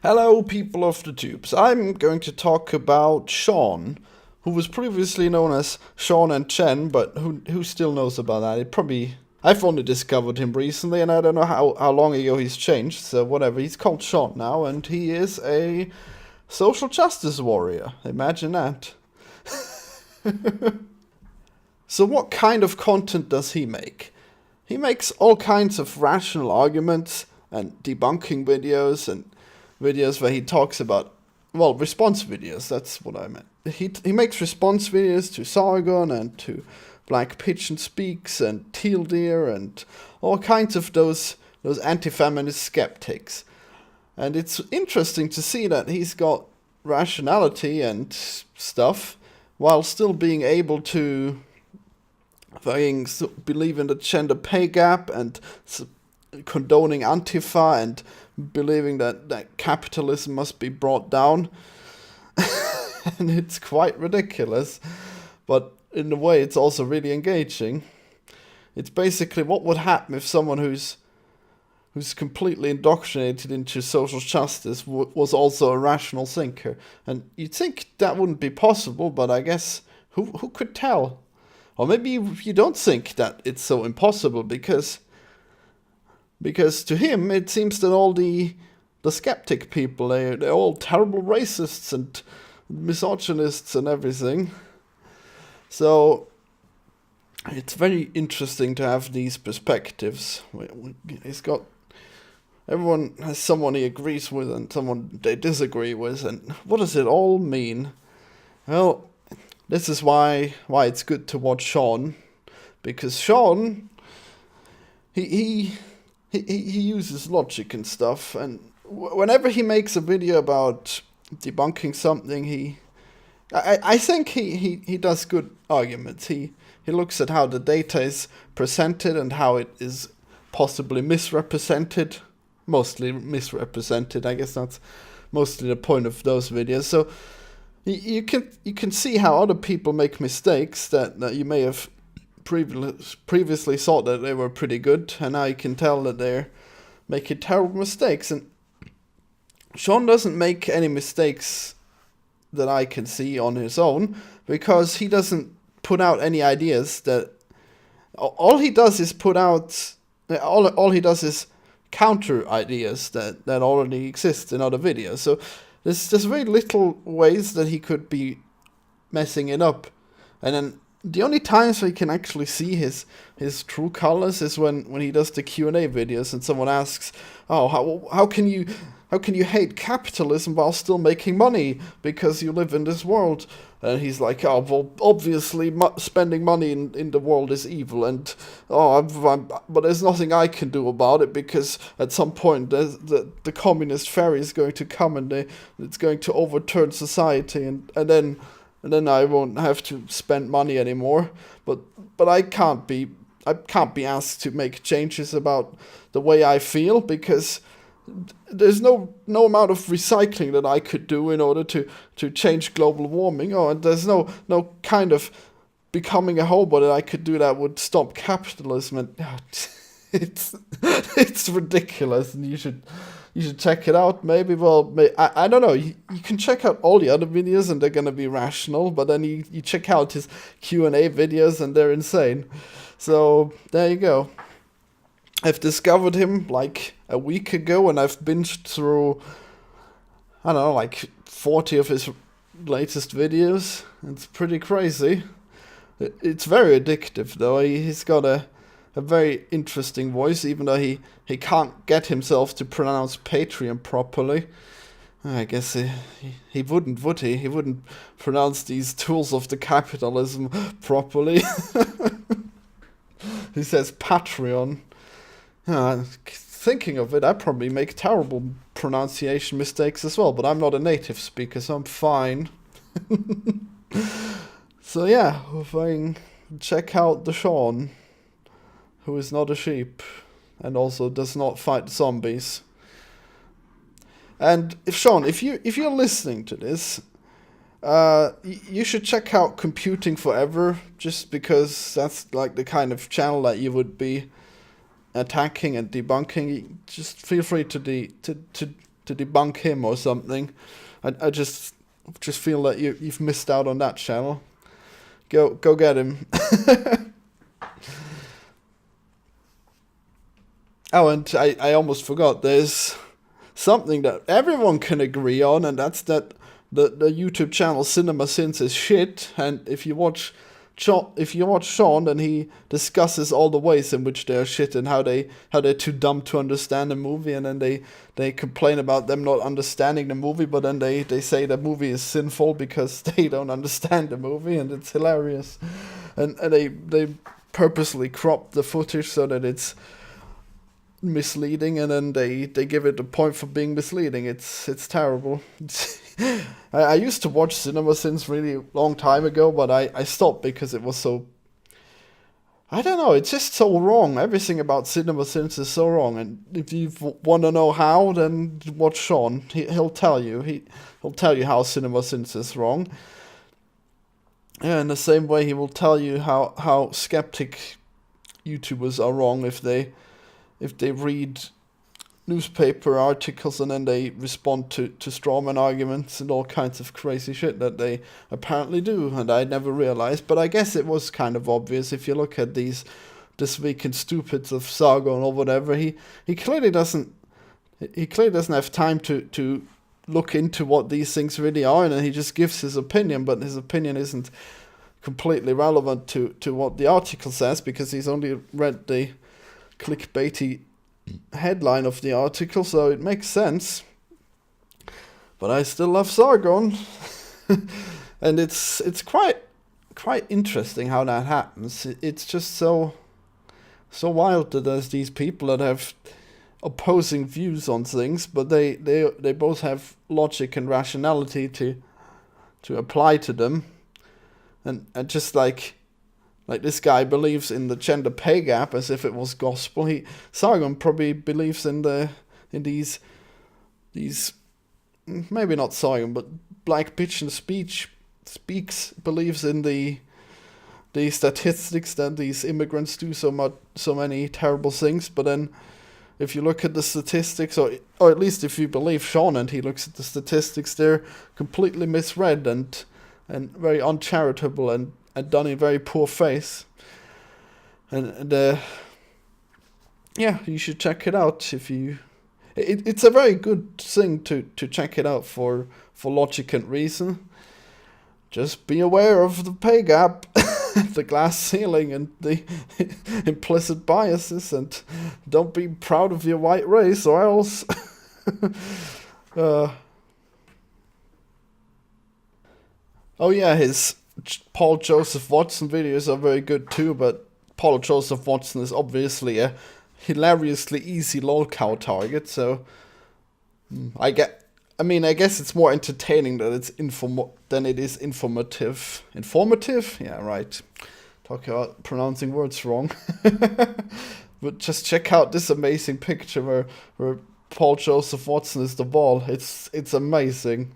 Hello, people of the tubes. I'm going to talk about Shaun, who was previously known as Shaun and Chen, but who still knows about that? I've only discovered him recently, and I don't know how long ago he's changed, so whatever. He's called Shaun now, and he is a social justice warrior. Imagine that. So what kind of content does he make? He makes all kinds of rational arguments and debunking videos and videos where he talks about, well, response videos, that's what I meant. He makes response videos to Sargon and to Black Pigeon Speaks and Teal Deer and all kinds of those anti-feminist skeptics. And it's interesting to see that he's got rationality and stuff while still being able to believe in the gender pay gap and condoning Antifa and believing that capitalism must be brought down. And it's quite ridiculous, but in a way it's also really engaging. It's basically what would happen if someone who's completely indoctrinated into social justice was also a rational thinker. And you'd think that wouldn't be possible, but I guess who could tell? Or maybe you don't think that it's so impossible because to him it seems that all the skeptic people, they're all terrible racists and misogynists and everything. So it's very interesting to have these perspectives. Everyone has someone he agrees with and someone they disagree with, and what does it all mean? Well, this is why it's good to watch Shaun, because Shaun, he uses logic and stuff, and whenever he makes a video about debunking something, I think he does good arguments. He looks at how the data is presented and how it is possibly misrepresented, mostly misrepresented. I guess that's mostly the point of those videos. So you can see how other people make mistakes that you may have previously thought that they were pretty good, and now you can tell that they're making terrible mistakes. And Shaun doesn't make any mistakes that I can see on his own, because he doesn't put out any ideas that... All he does is counter ideas that already exist in other videos. So there's very little ways that he could be messing it up. And then the only times we can actually see his true colors is when he does the Q&A videos and someone asks, "Oh, how can you hate capitalism while still making money because you live in this world?" And he's like, "Oh, well, obviously spending money in the world is evil, and but there's nothing I can do about it because at some point the communist fairy is going to come and it's going to overturn society, and then I won't have to spend money anymore. But I can't be asked to make changes about the way I feel, because there's no amount of recycling that I could do in order to change global warming, and there's no kind of becoming a hobo that I could do that would stop capitalism." And it's ridiculous, and you should check it out. Maybe, well, I don't know. You can check out all the other videos and they're gonna be rational, but then you check out his Q&A videos and they're insane. So there you go. I've discovered him like a week ago, and I've binged through, I don't know, like 40 of his latest videos. It's pretty crazy. It's very addictive, though. He's got a very interesting voice, even though he can't get himself to pronounce Patreon properly. I guess he wouldn't, would he? He wouldn't pronounce these tools of the capitalism properly. He says Patreon. Thinking of it, I probably make terrible pronunciation mistakes as well, but I'm not a native speaker, so I'm fine. So yeah, if I can check out the Shaun, who is not a sheep, and also does not fight zombies. And Shaun, if you're listening to this, you should check out Computing Forever, just because that's like the kind of channel that you would be attacking and debunking. Just feel free to to debunk him or something. I just feel that you've missed out on that channel. Go get him. Oh, and I almost forgot. There's something that everyone can agree on, and that's that the YouTube channel Cinema Sins is shit. And if you watch Shaun, then he discusses all the ways in which they're shit and how they're too dumb to understand the movie, and then they complain about them not understanding the movie, but then they say the movie is sinful because they don't understand the movie, and it's hilarious. And they purposely crop the footage so that it's misleading, and then they give it a point for being misleading. It's terrible. I used to watch Cinema Sins really long time ago, but I stopped because it was so, I don't know, it's just so wrong. Everything about Cinema Sins is so wrong, and if you want to know how, then watch Shaun. He'll tell you. He'll tell you how Cinema Sins is wrong. Yeah, in the same way he will tell you how skeptic YouTubers are wrong if they read newspaper articles and then they respond to strawman arguments and all kinds of crazy shit that they apparently do, and I never realized, but I guess it was kind of obvious if you look at This Week in Stupids of Sargon or whatever. He clearly doesn't have time to look into what these things really are, and then he just gives his opinion, but his opinion isn't completely relevant to what the article says, because he's only read the clickbaity headline of the article, so it makes sense. But I still love Sargon. And it's quite interesting how that happens. It's just so wild that there's these people that have opposing views on things, but they both have logic and rationality to apply to them. And just like this guy believes in the gender pay gap as if it was gospel. Sargon probably believes in these maybe not Sargon, but Black Pigeon Speaks believes in the statistics that these immigrants do so many terrible things. But then if you look at the statistics, or at least if you believe Shaun and he looks at the statistics, they're completely misread and very uncharitable and done in very poor faith. And yeah, you should check it out if you. It's a very good thing to check it out for logic and reason. Just be aware of the pay gap, the glass ceiling, and the implicit biases, and don't be proud of your white race, or else. Oh yeah, his Paul Joseph Watson videos are very good too, but Paul Joseph Watson is obviously a hilariously easy lolcow target, so I guess it's more entertaining than it is informative. Informative? Yeah, right. Talk about pronouncing words wrong. But just check out this amazing picture where Paul Joseph Watson is the ball. It's amazing.